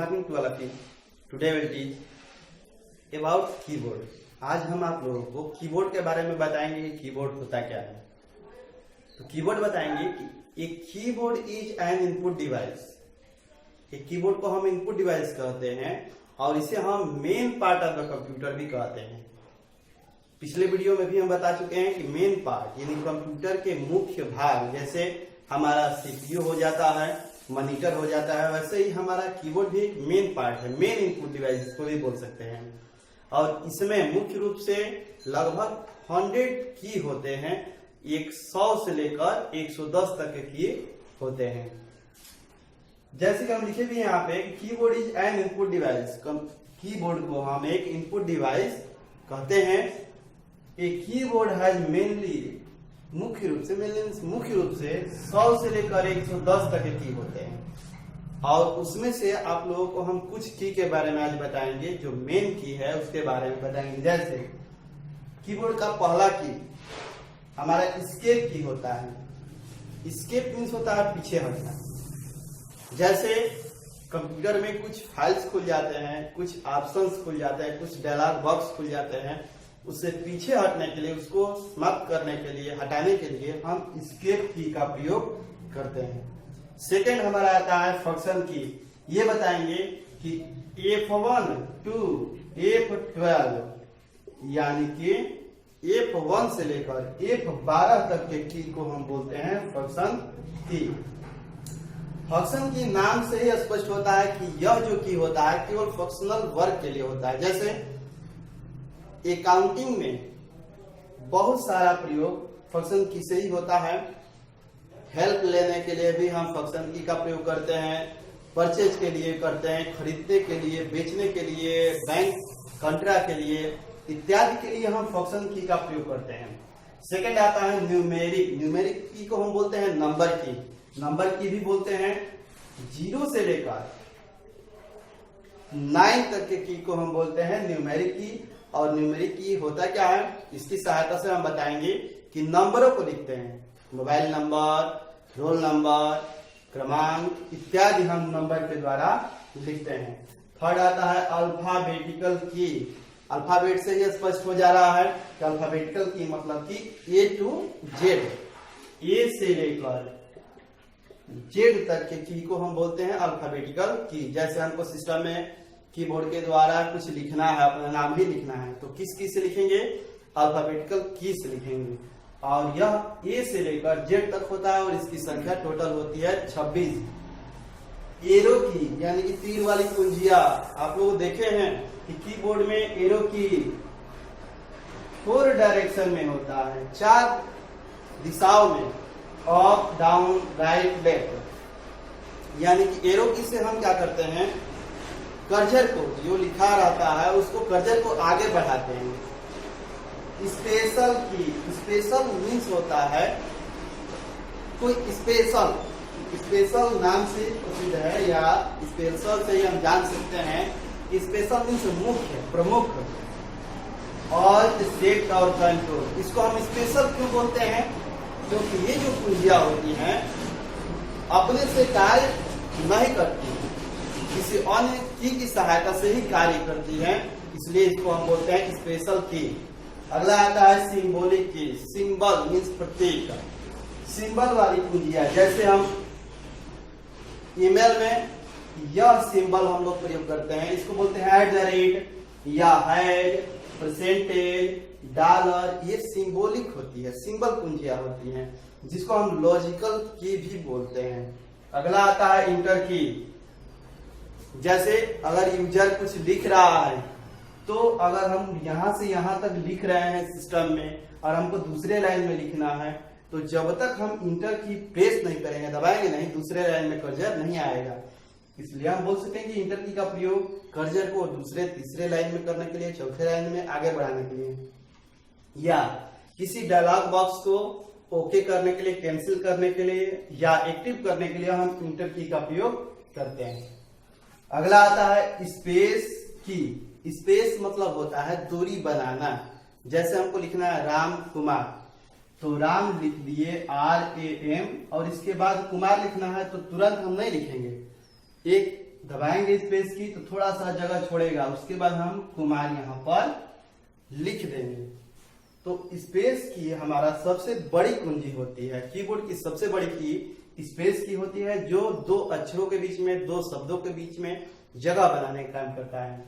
Morning to all of you. Today we'll teach about keyboard. आज हम आप लोगों को कीबोर्ड के बारे में बताएंगे कि कीबोर्ड होता क्या है। तो कीबोर्ड बताएंगे कि एक keyboard is an input device. एक कीबोर्ड को हम इनपुट डिवाइस कहते हैं और इसे हम main part of the computer भी कहते हैं। पिछले वीडियो में भी हम बता चुके हैं कि मेन पार्ट यानी कंप्यूटर के मुख्य भाग, जैसे हमारा सीपीयू हो जाता है, मॉनिटर हो जाता है, वैसे ही हमारा कीबोर्ड भी मेन पार्ट है, मेन इनपुट डिवाइस इसको भी बोल सकते हैं। और इसमें मुख्य रूप से लगभग 100 की होते हैं, 100 से लेकर 110 तक के की होते हैं। जैसे कि हम लिखे भी हैं यहाँ पे, keyboard is an input device. Keyboard को हम एक इनपुट डिवाइस कहते हैं। एक कीबोर्ड हैज मेनली मुख्य रूप से 100 से लेकर 110 तक के की होते हैं। और उसमें से आप लोगों को हम कुछ की के बारे में आज बताएंगे, जो मेन की है उसके बारे में बताएंगे। जैसे कीबोर्ड का पहला की हमारा एस्केप की होता है। एस्केप मीन्स होता है पीछे हटना। जैसे कंप्यूटर में कुछ फाइल्स खुल जाते हैं, कुछ ऑप्शंस खुल जाते हैं, कुछ डायलॉग बॉक्स खुल जाते हैं, उससे पीछे हटने के लिए, उसको समाप्त करने के लिए, हटाने के लिए हम एस्केप की का प्रयोग करते हैं। सेकंड हमारा आता है फंक्शन की। ये बताएंगे कि F1 to F12 यानी कि F1 से लेकर F12 तक के की को हम बोलते हैं फंक्शन की। फंक्शन की नाम से ही स्पष्ट होता है कि यह जो की होता है केवल फंक्शनल वर्क के लिए होता है। जैसे अकाउंटिंग में बहुत सारा प्रयोग फंक्शन की से ही होता है। हेल्प लेने के लिए भी हम फंक्शन की का प्रयोग करते हैं, परचेज के लिए करते हैं, खरीदने के लिए, बेचने के लिए, बैंक कॉन्ट्रैक्ट के लिए इत्यादि के लिए हम फंक्शन की का प्रयोग करते हैं। सेकंड आता है न्यूमेरिक। न्यूमेरिक की को हम बोलते हैं नंबर की। नंबर की भी बोलते हैं। 0 से लेकर 9 तक के की को हम बोलते हैं न्यूमेरिक की। और न्यूमेरिक की होता क्या है, इसकी सहायता से हम बताएंगे कि नंबरों को लिखते हैं। मोबाइल नंबर, रोल नंबर, क्रमांक इत्यादि हम नंबर के द्वारा लिखते हैं। थर्ड आता है अल्फाबेटिकल की। अल्फाबेट से ही स्पष्ट हो जा रहा है कि अल्फाबेटिकल की मतलब कि A to Z, A से लेकर Z तक के की को हम बोलते हैं अल्फाबेटिकल की। जैसे हमको सिस्टम में कीबोर्ड के द्वारा कुछ लिखना है, अपना नाम ही लिखना है, तो किस की से लिखेंगे? अल्फाबेटिकल की से लिखेंगे। और यह ए से लेकर जेड तक होता है और इसकी संख्या टोटल होती है 26। एरो की यानी कि तीर वाली कुंजिया, आप लोग देखे हैं कि कीबोर्ड में एरो की 4 डायरेक्शन में होता है, 4 दिशाओं में, अप, डाउन, राइट, लेफ्ट। यानी कि एरो की से हम क्या करते हैं, कर्सर को जो लिखा रहता है उसको कर्सर को आगे बढ़ाते हैं। स्पेशल की, स्पेशल मीन्स होता है कोई स्पेशल नाम से प्रसिद्ध है, या स्पेशल से ही हम जान सकते हैं। स्पेशल मीन्स मुख्य, प्रमुख, और स्टेट और कंट्रोल। इसको हम स्पेशल क्यों बोलते हैं? क्योंकि ये जो कुंजिया होती हैं अपने से कार्य नहीं करती, किसी अन्य की सहायता से ही कार्य करती है, इसलिए इसको हम बोलते हैं स्पेशल की। अगला आता है सिंबॉलिक की। सिंबल मीन्स प्रतीक, सिंबल वाली कुंजिया। जैसे हम ईमेल में यह सिंबल हम लोग प्रयोग करते हैं, इसको बोलते हैं @ या हैड, परसेंटेज, डॉलर। ये सिंबॉलिक होती है, सिंबल कुंजिया होती है, जिसको हम लॉजिकल की भी बोलते हैं। अगला आता है इंटर की। जैसे अगर यूजर कुछ लिख रहा है, तो अगर हम यहां से यहां तक लिख रहे हैं सिस्टम में और हमको दूसरे लाइन में लिखना है, तो जब तक हम इंटर की प्रेस नहीं करेंगे, दबाएंगे नहीं, दूसरे लाइन में कर्सर नहीं आएगा। इसलिए हम बोल सकते हैं कि इंटर की का प्रयोग कर्सर को दूसरे तीसरे लाइन में करने के लिए, चौथे लाइन में आगे बढ़ाने के लिए, या किसी डायलॉग बॉक्स को ओके करने के लिए, कैंसिल करने के लिए, या एक्टिव करने के लिए हम इंटर की का प्रयोग करते हैं। अगला आता है स्पेस की। स्पेस मतलब होता है दूरी बनाना। जैसे हमको लिखना है राम कुमार, तो राम लिख दिए RAM, और इसके बाद कुमार लिखना है तो तुरंत हम नहीं लिखेंगे, एक दबाएंगे स्पेस की तो थोड़ा सा जगह छोड़ेगा, उसके बाद हम कुमार यहाँ पर लिख देंगे। तो स्पेस की हमारा सबसे बड़ी कुंजी होती है, कीबोर्ड की सबसे बड़ी की स्पेस की होती है, जो दो अक्षरों के बीच में, दो शब्दों के बीच में जगह बनाने का काम करता है।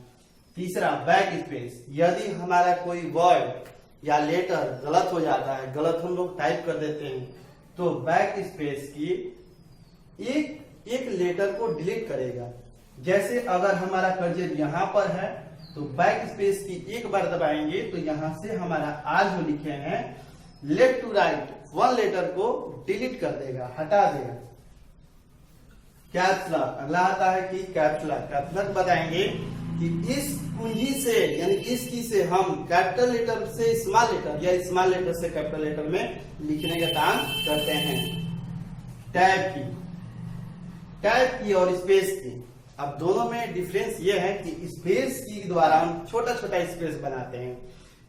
तीसरा बैक स्पेस, यदि हमारा कोई वर्ड या लेटर गलत हो जाता है, गलत हम लोग टाइप कर देते हैं, तो बैक स्पेस की एक लेटर को डिलीट करेगा। जैसे अगर हमारा कर्सर यहाँ पर है तो बैक स्पेस की एक बार दबाएंगे तो यहां से हमारा आज जो लिखे हैं left to right one letter को डिलीट कर देगा, हटा देगा। कैप्स लॉक, अगला आता है कि कैप्स लॉक। कैप्स लॉक बताएंगे कि इस कुंजी से यानी इस की से हम कैपिटल लेटर से स्मॉल लेटर या स्मॉल लेटर से कैपिटल लेटर में लिखने का काम करते हैं। टैब की और स्पेस की, अब दोनों में डिफरेंस ये है कि स्पेस की द्वारा हम छोटा छोटा स्पेस बनाते हैं,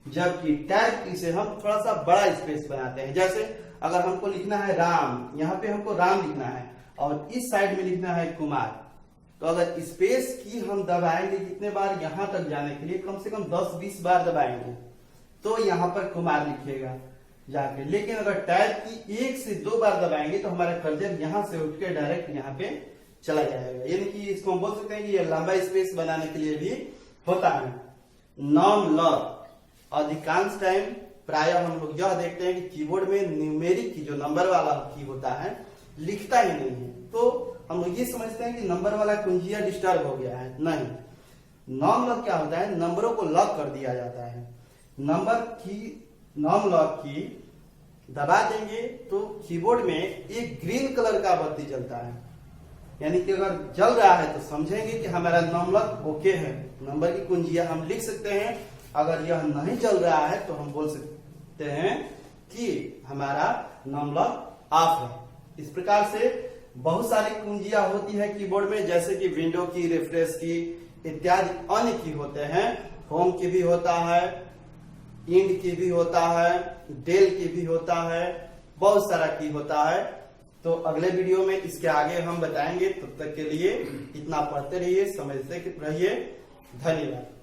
जबकि टैब की से हम थोड़ा सा बड़ा स्पेस बनाते हैं। जैसे अगर हमको लिखना है राम, यहाँ पे हमको राम लिखना है और इस साइड में लिखना है कुमार, तो अगर स्पेस की हम दबाएंगे कितने बार, यहां तक जाने के लिए कम से कम 10-20 बार दबाएंगे तो यहाँ पर कुमार लिखेगा जाके। लेकिन अगर टैब की 1 से 2 बार दबाएंगे तो हमारा कर्सर यहां से उठ के डायरेक्ट यहाँ पे चला जाएगा। यानी कि इसको हम बोल सकते हैं कि ये लंबा स्पेस बनाने के लिए भी होता है। नॉन लॉक, अधिकांश टाइम प्राय हम लोग यह देखते हैं कि कीबोर्ड में न्यूमेरिक की जो नंबर वाला की होता है लिखता ही नहीं है, तो हम लोग ये समझते हैं कि नंबर वाला कुंजिया डिस्टर्ब हो गया है। नहीं, नॉन लॉक क्या होता है, नंबरों को लॉक कर दिया जाता है। नॉन लॉक की दबा देंगे तो कीबोर्ड में एक ग्रीन कलर का बत्ती जलता है, यानी कि अगर जल रहा है तो समझेंगे कि हमारा नॉन लॉक ओके है, नंबर की कुंजिया हम लिख सकते हैं। अगर यह नहीं जल रहा है तो हम बोल सकते हैं कि हमारा नॉन लॉक ऑफ है। इस प्रकार से बहुत सारी कुंजियां होती है कीबोर्ड में, जैसे कि विंडो की, रिफ्रेश की इत्यादि अन्य की होते हैं। होम की भी होता है, इंड की भी होता है, डेल की भी होता है, बहुत सारा की होता है। तो अगले वीडियो में इसके आगे हम बताएंगे। तब तक के लिए इतना पढ़ते रहिए, समझते रहिए। धन्यवाद।